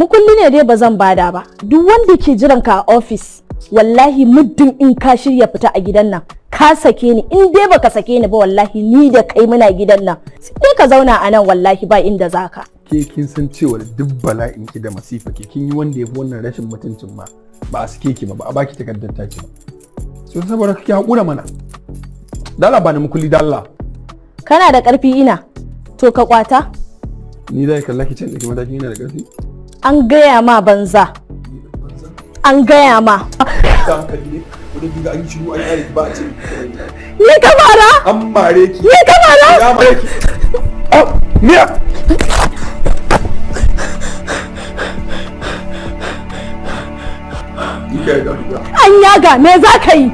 mukulli ne dai ba zan bada ba. Duk wanda ke jiran ka a ofis wallahi muddin in ka shirya fita a gidan nan ka sake ni, in dai baka sake ni ba wallahi ni da kai muna gidan nan sai ka zauna a nan wallahi ba inda zaka. Ke kin san cewa duk bala'in ki da masifa ke kin yi wanda yafi wannan rashin mutuncin ma ba a sake ki ba a baki takardar taki ba. So saboda kake hakura mana. Dala ba ni mukulli dalla. Kana da karfi ina to ka kwata. Ni zai kalla ki can da ki mataki ina da karfi. An gaya ma banza. An gaya ma. Wani giga an yi shiru an yi ba a ce. Ni ka mara? An mare ki. Ni ka mara? Ya mare ki. Miya. An yaga me za ka yi?